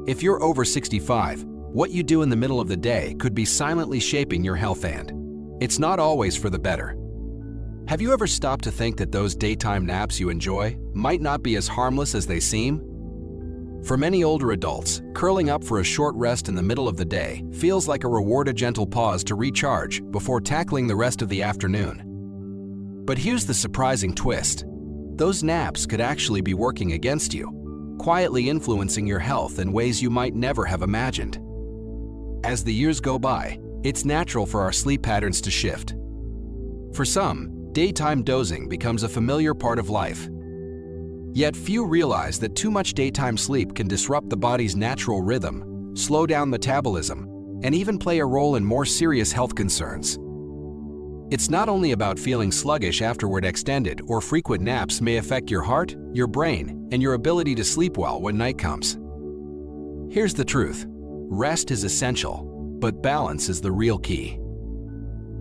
If you're over 65, what you do in the middle of the day could be silently shaping your health, and it's not always for the better. Have you ever stopped to think that those daytime naps you enjoy might not be as harmless as they seem? For many older adults, curling up for a short rest in the middle of the day feels like a reward, a gentle pause to recharge before tackling the rest of the afternoon. But here's the surprising twist. Those naps could actually be working against you, quietly influencing your health in ways you might never have imagined. As the years go by, it's natural for our sleep patterns to shift. For some, daytime dozing becomes a familiar part of life. Yet few realize that too much daytime sleep can disrupt the body's natural rhythm, slow down metabolism, and even play a role in more serious health concerns. It's not only about feeling sluggish afterward. Extended or frequent naps may affect your heart, your brain, and your ability to sleep well when night comes. Here's the truth. Rest is essential, but balance is the real key.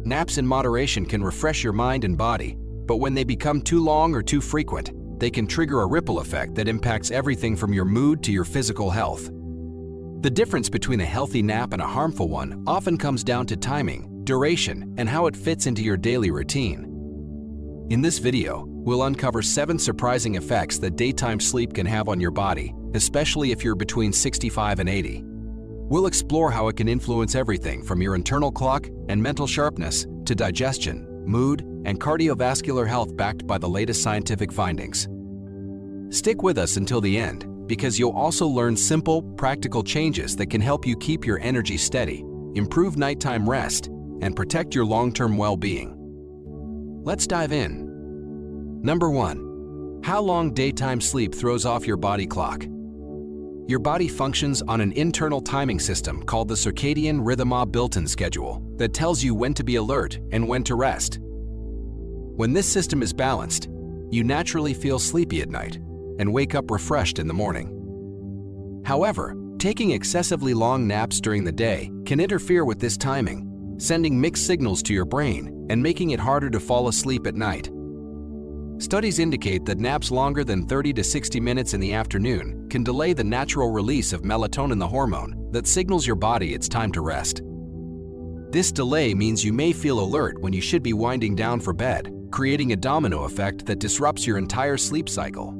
Naps in moderation can refresh your mind and body, but when they become too long or too frequent, they can trigger a ripple effect that impacts everything from your mood to your physical health. The difference between a healthy nap and a harmful one often comes down to timing, duration, and how it fits into your daily routine. In this video, we'll uncover 7 surprising effects that daytime sleep can have on your body, especially if you're between 65 and 80. We'll explore how it can influence everything from your internal clock and mental sharpness to digestion, mood, and cardiovascular health, backed by the latest scientific findings. Stick with us until the end, because you'll also learn simple, practical changes that can help you keep your energy steady, improve nighttime rest, and protect your long-term well-being. Let's dive in. Number 1. How long daytime sleep throws off your body clock. Your body functions on an internal timing system called the circadian rhythm, a built-in schedule that tells you when to be alert and when to rest. When this system is balanced, you naturally feel sleepy at night and wake up refreshed in the morning. However, taking excessively long naps during the day can interfere with this timing, sending mixed signals to your brain and making it harder to fall asleep at night. Studies indicate that naps longer than 30 to 60 minutes in the afternoon can delay the natural release of melatonin, the hormone that signals your body it's time to rest. This delay means you may feel alert when you should be winding down for bed, creating a domino effect that disrupts your entire sleep cycle.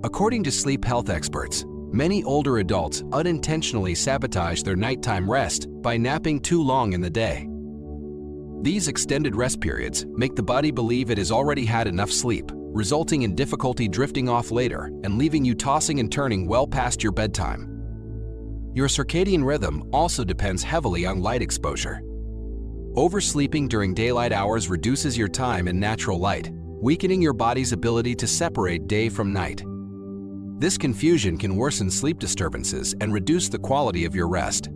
According to sleep health experts, many older adults unintentionally sabotage their nighttime rest by napping too long in the day. These extended rest periods make the body believe it has already had enough sleep, resulting in difficulty drifting off later and leaving you tossing and turning well past your bedtime. Your circadian rhythm also depends heavily on light exposure. Oversleeping during daylight hours reduces your time in natural light, weakening your body's ability to separate day from night. This confusion can worsen sleep disturbances and reduce the quality of your rest.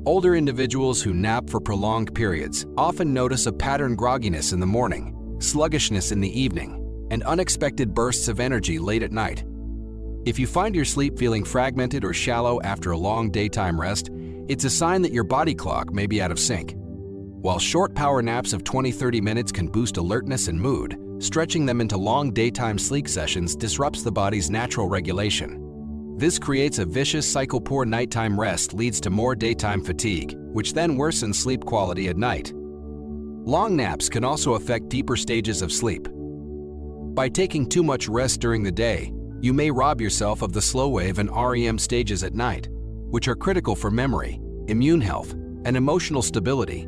Older individuals who nap for prolonged periods often notice a pattern: grogginess in the morning, sluggishness in the evening, and unexpected bursts of energy late at night. If you find your sleep feeling fragmented or shallow after a long daytime rest, it's a sign that your body clock may be out of sync. While short power naps of 20-30 minutes can boost alertness and mood, stretching them into long daytime sleep sessions disrupts the body's natural regulation. This creates a vicious cycle. Poor nighttime rest leads to more daytime fatigue, which then worsens sleep quality at night. Long naps can also affect deeper stages of sleep. By taking too much rest during the day, you may rob yourself of the slow wave and REM stages at night, which are critical for memory, immune health, and emotional stability.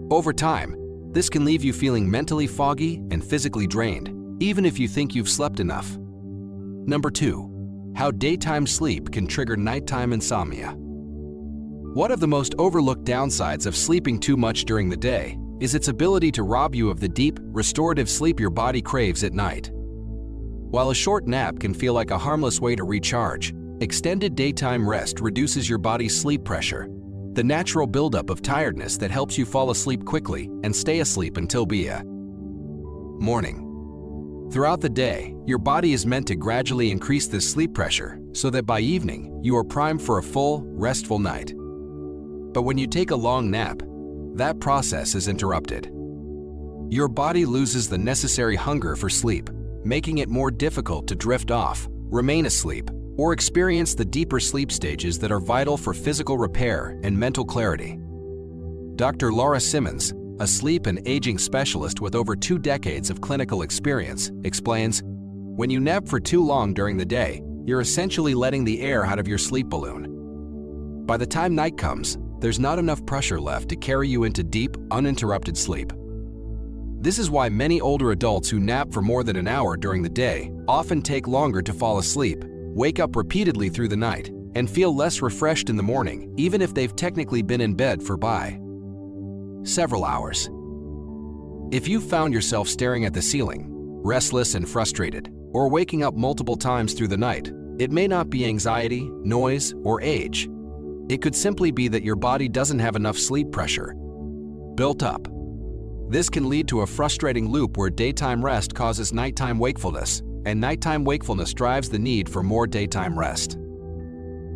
Over time, this can leave you feeling mentally foggy and physically drained, even if you think you've slept enough. Number 2. How daytime sleep can trigger nighttime insomnia. One of the most overlooked downsides of sleeping too much during the day is its ability to rob you of the deep, restorative sleep your body craves at night. While a short nap can feel like a harmless way to recharge, extended daytime rest reduces your body's sleep pressure, the natural buildup of tiredness that helps you fall asleep quickly and stay asleep until morning. Throughout the day, your body is meant to gradually increase this sleep pressure so that by evening, you are primed for a full, restful night. But when you take a long nap, that process is interrupted. Your body loses the necessary hunger for sleep, making it more difficult to drift off, remain asleep, or experience the deeper sleep stages that are vital for physical repair and mental clarity. Dr. Laura Simmons, a sleep and aging specialist with over 2 decades of clinical experience, explains, "When you nap for too long during the day, you're essentially letting the air out of your sleep balloon. By the time night comes, there's not enough pressure left to carry you into deep, uninterrupted sleep." This is why many older adults who nap for more than an hour during the day often take longer to fall asleep, wake up repeatedly through the night, and feel less refreshed in the morning, even if they've technically been in bed for several hours. If you've found yourself staring at the ceiling, restless and frustrated, or waking up multiple times through the night, it may not be anxiety, noise, or age. It could simply be that your body doesn't have enough sleep pressure built up. This can lead to a frustrating loop where daytime rest causes nighttime wakefulness, and nighttime wakefulness drives the need for more daytime rest.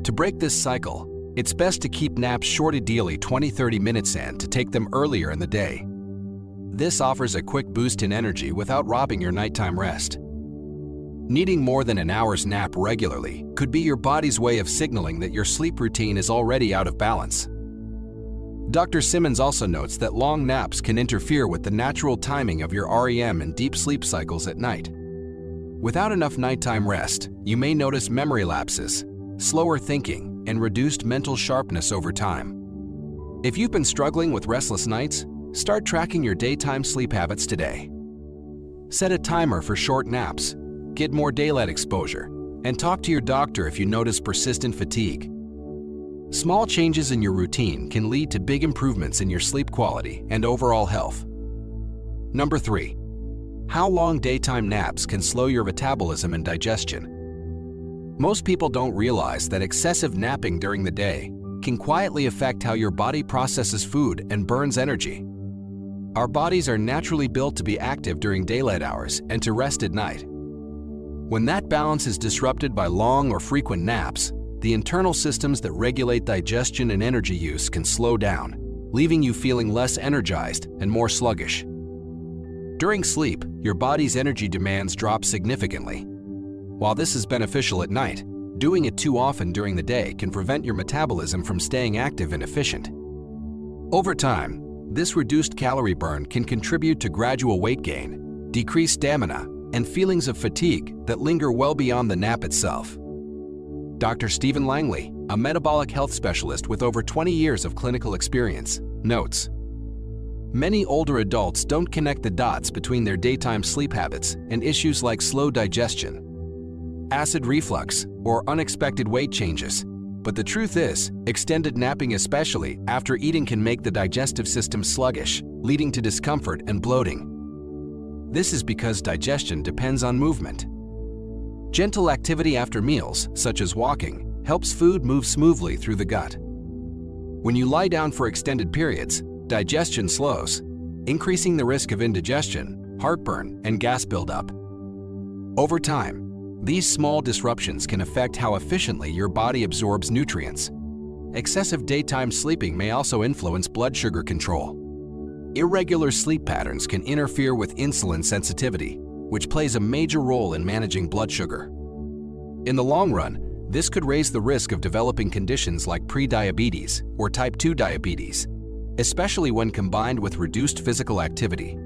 To break this cycle, it's best to keep naps short, ideally 20-30 minutes, and to take them earlier in the day. This offers a quick boost in energy without robbing your nighttime rest. Needing more than an hour's nap regularly could be your body's way of signaling that your sleep routine is already out of balance. Dr. Simmons also notes that long naps can interfere with the natural timing of your REM and deep sleep cycles at night. Without enough nighttime rest, you may notice memory lapses, slower thinking, and reduced mental sharpness over time. If you've been struggling with restless nights, start tracking your daytime sleep habits today. Set a timer for short naps, get more daylight exposure, and talk to your doctor if you notice persistent fatigue. Small changes in your routine can lead to big improvements in your sleep quality and overall health. Number 3. How long daytime naps can slow your metabolism and digestion. Most people don't realize that excessive napping during the day can quietly affect how your body processes food and burns energy. Our bodies are naturally built to be active during daylight hours and to rest at night. When that balance is disrupted by long or frequent naps, the internal systems that regulate digestion and energy use can slow down, leaving you feeling less energized and more sluggish. During sleep, your body's energy demands drop significantly. While this is beneficial at night, doing it too often during the day can prevent your metabolism from staying active and efficient. Over time, this reduced calorie burn can contribute to gradual weight gain, decreased stamina, and feelings of fatigue that linger well beyond the nap itself. Dr. Stephen Langley, a metabolic health specialist with over 20 years of clinical experience, notes, "Many older adults don't connect the dots between their daytime sleep habits and issues like slow digestion, acid reflux, or unexpected weight changes. But the truth is, extended napping, especially after eating, can make the digestive system sluggish, leading to discomfort and bloating. This is because digestion depends on movement. Gentle activity after meals, such as walking, helps food move smoothly through the gut. When you lie down for extended periods, digestion slows, increasing the risk of indigestion, heartburn, and gas buildup. Over time, these small disruptions can affect how efficiently your body absorbs nutrients. Excessive daytime sleeping may also influence blood sugar control. Irregular sleep patterns can interfere with insulin sensitivity, which plays a major role in managing blood sugar. In the long run, this could raise the risk of developing conditions like prediabetes or type 2 diabetes, especially when combined with reduced physical activity.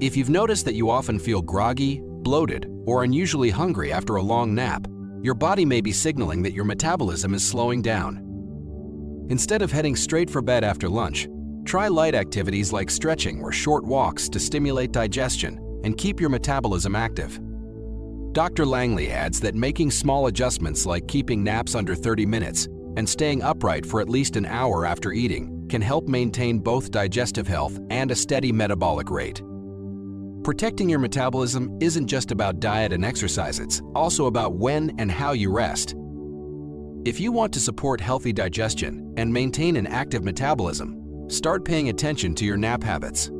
If you've noticed that you often feel groggy, bloated, or unusually hungry after a long nap, your body may be signaling that your metabolism is slowing down. Instead of heading straight for bed after lunch, try light activities like stretching or short walks to stimulate digestion and keep your metabolism active. Dr. Langley adds that making small adjustments like keeping naps under 30 minutes and staying upright for at least an hour after eating can help maintain both digestive health and a steady metabolic rate. Protecting your metabolism isn't just about diet and exercise, it's also about when and how you rest. If you want to support healthy digestion and maintain an active metabolism, start paying attention to your nap habits.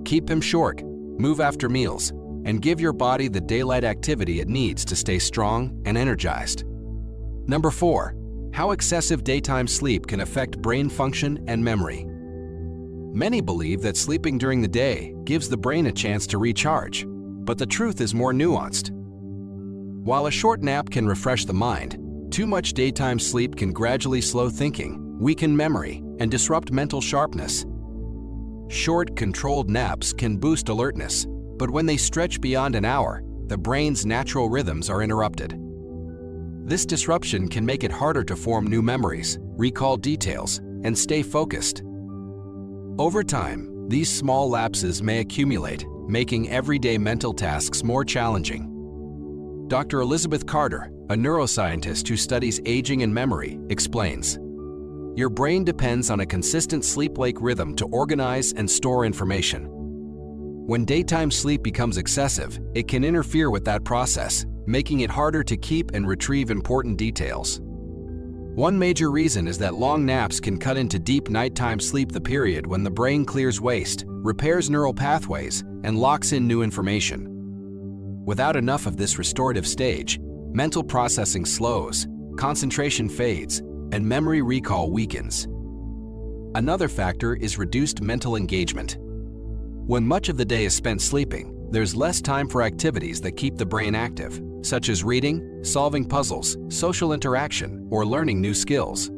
Keep them short, move after meals, and give your body the daylight activity it needs to stay strong and energized. Number 4. How excessive daytime sleep can affect brain function and memory. Many believe that sleeping during the day gives the brain a chance to recharge, but the truth is more nuanced. While a short nap can refresh the mind, too much daytime sleep can gradually slow thinking, weaken memory, and disrupt mental sharpness. Short, controlled naps can boost alertness, but when they stretch beyond an hour, the brain's natural rhythms are interrupted. This disruption can make it harder to form new memories, recall details, and stay focused. Over time, these small lapses may accumulate, making everyday mental tasks more challenging. Dr. Elizabeth Carter, a neuroscientist who studies aging and memory, explains, "Your brain depends on a consistent sleep-wake rhythm to organize and store information. When daytime sleep becomes excessive, it can interfere with that process, making it harder to keep and retrieve important details." One major reason is that long naps can cut into deep nighttime sleep, the period when the brain clears waste, repairs neural pathways, and locks in new information. Without enough of this restorative stage, mental processing slows, concentration fades, and memory recall weakens. Another factor is reduced mental engagement. When much of the day is spent sleeping, there's less time for activities that keep the brain active, such as reading, solving puzzles, social interaction, or learning new skills.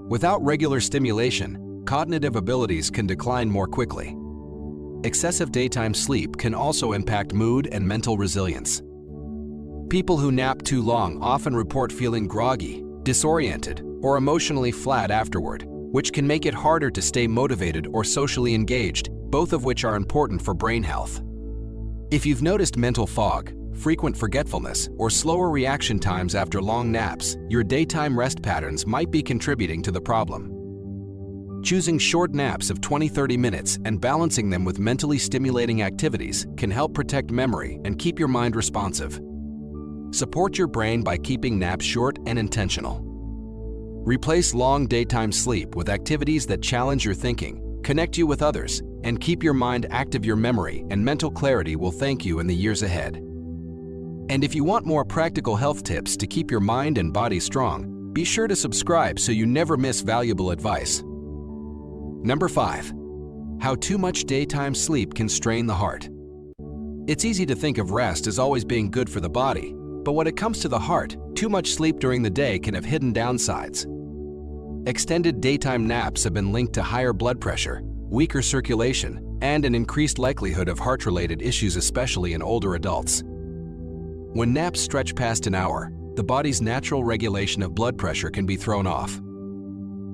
Without regular stimulation, cognitive abilities can decline more quickly. Excessive daytime sleep can also impact mood and mental resilience. People who nap too long often report feeling groggy, disoriented, or emotionally flat afterward, which can make it harder to stay motivated or socially engaged, both of which are important for brain health. If you've noticed mental fog, frequent forgetfulness, or slower reaction times after long naps, your daytime rest patterns might be contributing to the problem. Choosing short naps of 20–30 minutes and balancing them with mentally stimulating activities can help protect memory and keep your mind responsive. Support your brain by keeping naps short and intentional. Replace long daytime sleep with activities that challenge your thinking, connect you with others, and keep your mind active. Your memory and mental clarity will thank you in the years ahead. And if you want more practical health tips to keep your mind and body strong, be sure to subscribe so you never miss valuable advice. Number 5. How too much daytime sleep can strain the heart. It's easy to think of rest as always being good for the body, but when it comes to the heart, too much sleep during the day can have hidden downsides. Extended daytime naps have been linked to higher blood pressure, weaker circulation, and an increased likelihood of heart-related issues, especially in older adults. When naps stretch past an hour, the body's natural regulation of blood pressure can be thrown off.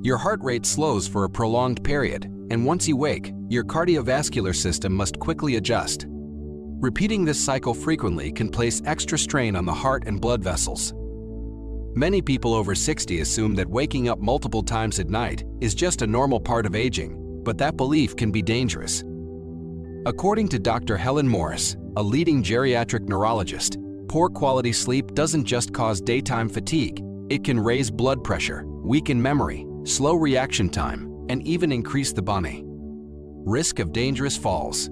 Your heart rate slows for a prolonged period, and once you wake, your cardiovascular system must quickly adjust. Repeating this cycle frequently can place extra strain on the heart and blood vessels. Many people over 60 assume that waking up multiple times at night is just a normal part of aging, but that belief can be dangerous. According to Dr. Helen Morris, a leading geriatric neurologist, poor quality sleep doesn't just cause daytime fatigue, it can raise blood pressure, weaken memory, slow reaction time, and even increase the risk of dangerous falls.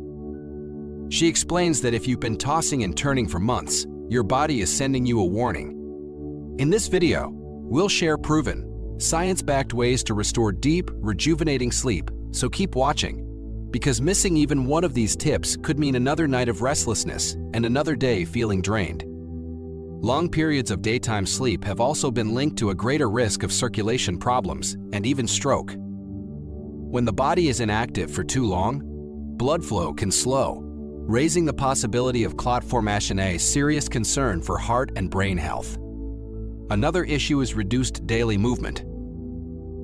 She explains that if you've been tossing and turning for months, your body is sending you a warning. In this video, we'll share proven, science-backed ways to restore deep, rejuvenating sleep, so keep watching, because missing even one of these tips could mean another night of restlessness and another day feeling drained. Long periods of daytime sleep have also been linked to a greater risk of circulation problems and even stroke. When the body is inactive for too long, blood flow can slow, raising the possibility of clot formation, a serious concern for heart and brain health. Another issue is reduced daily movement.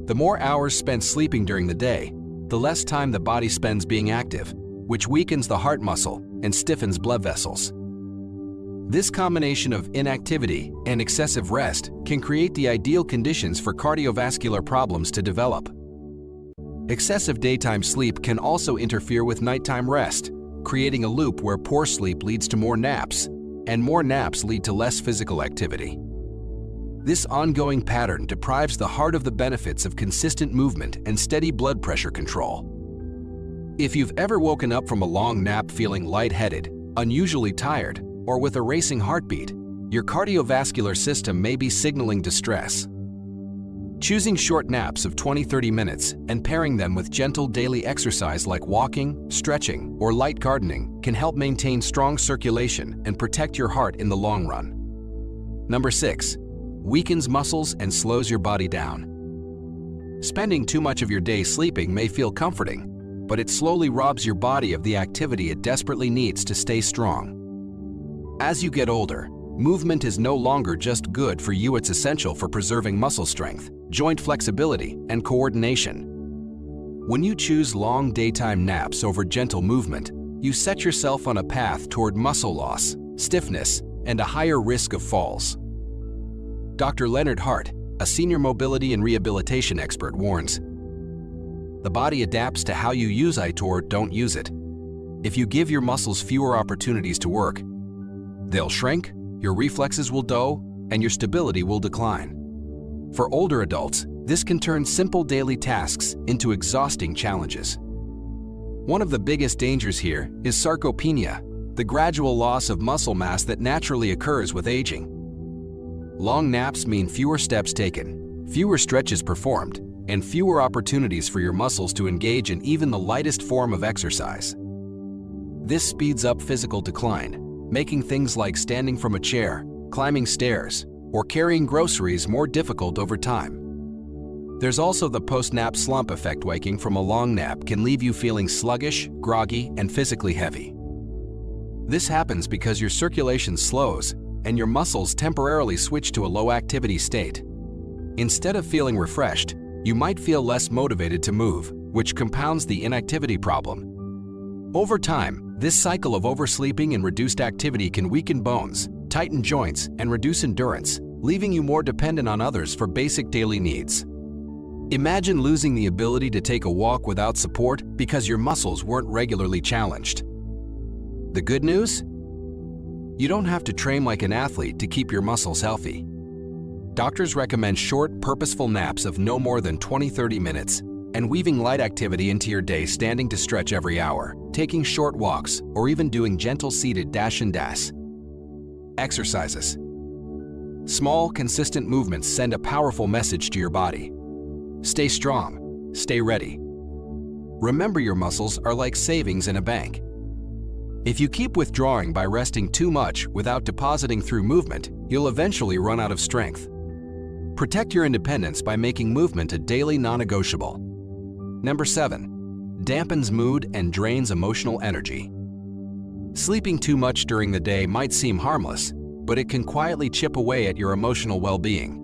The more hours spent sleeping during the day, the less time the body spends being active, which weakens the heart muscle and stiffens blood vessels. This combination of inactivity and excessive rest can create the ideal conditions for cardiovascular problems to develop. Excessive daytime sleep can also interfere with nighttime rest, creating a loop where poor sleep leads to more naps, and more naps lead to less physical activity. This ongoing pattern deprives the heart of the benefits of consistent movement and steady blood pressure control. If you've ever woken up from a long nap feeling lightheaded, unusually tired, or with a racing heartbeat, your cardiovascular system may be signaling distress. Choosing short naps of 20–30 minutes and pairing them with gentle daily exercise like walking, stretching, or light gardening can help maintain strong circulation and protect your heart in the long run. Number 6. Weakens muscles and slows your body down. Spending too much of your day sleeping may feel comforting, but it slowly robs your body of the activity it desperately needs to stay strong. As you get older, movement is no longer just good for you, it's essential for preserving muscle strength, joint flexibility, and coordination. When you choose long daytime naps over gentle movement, you set yourself on a path toward muscle loss, stiffness, and a higher risk of falls. Dr. Leonard Hart, a senior mobility and rehabilitation expert, warns, "The body adapts to how you use it or don't use it. If you give your muscles fewer opportunities to work, they'll shrink, your reflexes will dull, and your stability will decline." For older adults, this can turn simple daily tasks into exhausting challenges. One of the biggest dangers here is sarcopenia, the gradual loss of muscle mass that naturally occurs with aging. Long naps mean fewer steps taken, fewer stretches performed, and fewer opportunities for your muscles to engage in even the lightest form of exercise. This speeds up physical decline, making things like standing from a chair, climbing stairs, or carrying groceries more difficult over time. There's also the post-nap slump effect. Waking from a long nap can leave you feeling sluggish, groggy, and physically heavy. This happens because your circulation slows and your muscles temporarily switch to a low-activity state. Instead of feeling refreshed, you might feel less motivated to move, which compounds the inactivity problem. Over time, this cycle of oversleeping and reduced activity can weaken bones, tighten joints, and reduce endurance, leaving you more dependent on others for basic daily needs. Imagine losing the ability to take a walk without support because your muscles weren't regularly challenged. The good news? You don't have to train like an athlete to keep your muscles healthy. Doctors recommend short, purposeful naps of no more than 20–30 minutes, and weaving light activity into your day, standing to stretch every hour, taking short walks, or even doing gentle seated dash and dash exercises. Small, consistent movements send a powerful message to your body. Stay strong, stay ready. Remember, your muscles are like savings in a bank. If you keep withdrawing by resting too much without depositing through movement, you'll eventually run out of strength. Protect your independence by making movement a daily non-negotiable. Number 7. Dampens mood and drains emotional energy. Sleeping too much during the day might seem harmless, but it can quietly chip away at your emotional well-being.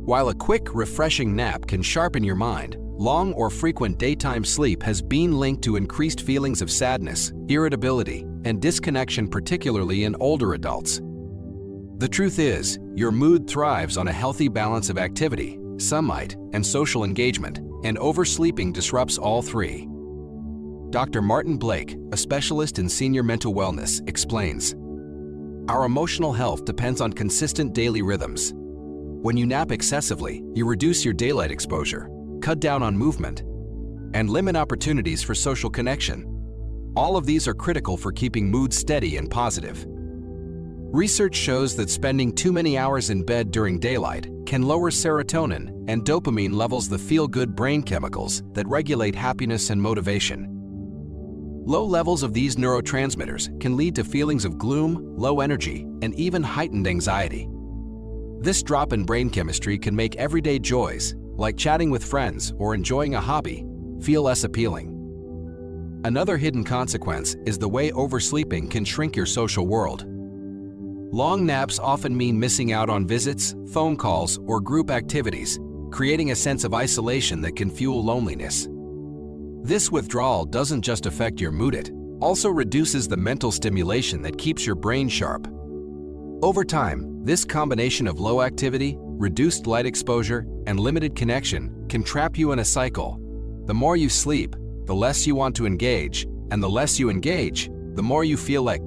While a quick, refreshing nap can sharpen your mind, long or frequent daytime sleep has been linked to increased feelings of sadness, irritability, and disconnection, particularly in older adults. The truth is, your mood thrives on a healthy balance of activity, sunlight, and social engagement, and oversleeping disrupts all three. Dr. Martin Blake, a specialist in senior mental wellness, explains, "Our emotional health depends on consistent daily rhythms. When you nap excessively, you reduce your daylight exposure, cut down on movement, and limit opportunities for social connection. All of these are critical for keeping mood steady and positive." Research shows that spending too many hours in bed during daylight can lower serotonin and dopamine levels, the feel-good brain chemicals that regulate happiness and motivation. Low levels of these neurotransmitters can lead to feelings of gloom, low energy, and even heightened anxiety. This drop in brain chemistry can make everyday joys, like chatting with friends or enjoying a hobby, feel less appealing. Another hidden consequence is the way oversleeping can shrink your social world. Long naps often mean missing out on visits, phone calls, or group activities, creating a sense of isolation that can fuel loneliness. This withdrawal doesn't just affect your mood, it also reduces the mental stimulation that keeps your brain sharp. Over time, this combination of low activity, reduced light exposure, and limited connection can trap you in a cycle. The more you sleep, the less you want to engage, and the less you engage, the more you feel like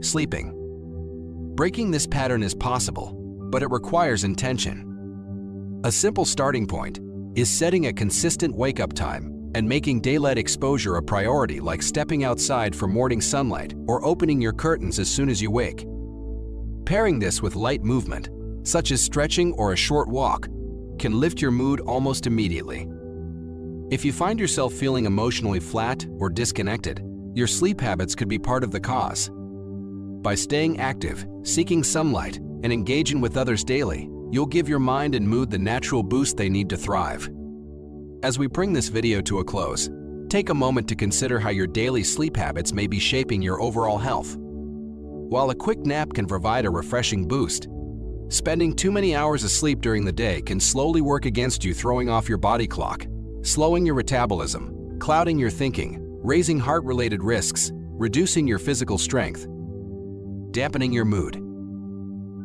sleeping. Breaking this pattern is possible, but it requires intention. A simple starting point is setting a consistent wake-up time and making daylight exposure a priority, like stepping outside for morning sunlight or opening your curtains as soon as you wake. Pairing this with light movement, such as stretching or a short walk, can lift your mood almost immediately. If you find yourself feeling emotionally flat or disconnected, your sleep habits could be part of the cause. By staying active, seeking sunlight, and engaging with others daily, you'll give your mind and mood the natural boost they need to thrive. As we bring this video to a close, take a moment to consider how your daily sleep habits may be shaping your overall health. While a quick nap can provide a refreshing boost, spending too many hours asleep during the day can slowly work against you, throwing off your body clock, slowing your metabolism, clouding your thinking, raising heart-related risks, reducing your physical strength, dampening your mood.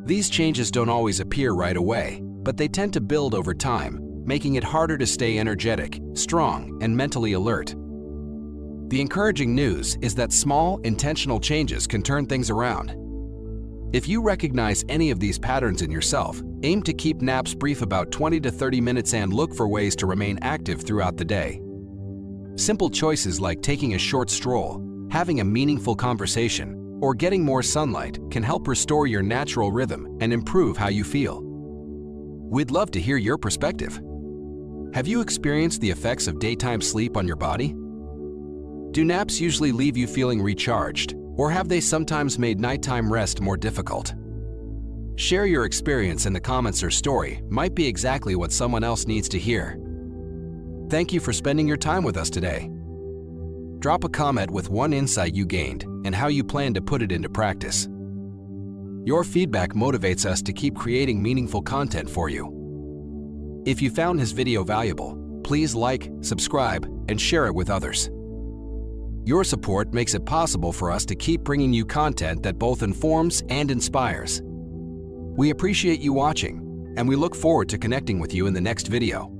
These changes don't always appear right away, but they tend to build over time, making it harder to stay energetic, strong, and mentally alert. The encouraging news is that small, intentional changes can turn things around. If you recognize any of these patterns in yourself, aim to keep naps brief, about 20 to 30 minutes, and look for ways to remain active throughout the day. Simple choices like taking a short stroll, having a meaningful conversation, or getting more sunlight can help restore your natural rhythm and improve how you feel. We'd love to hear your perspective. Have you experienced the effects of daytime sleep on your body? Do naps usually leave you feeling recharged, or have they sometimes made nighttime rest more difficult? Share your experience in the comments. Or story might be exactly what someone else needs to hear. Thank you for spending your time with us today. Drop a comment with one insight you gained and how you plan to put it into practice. Your feedback motivates us to keep creating meaningful content for you. If you found this video valuable, please like, subscribe, and share it with others. Your support makes it possible for us to keep bringing you content that both informs and inspires. We appreciate you watching, and we look forward to connecting with you in the next video.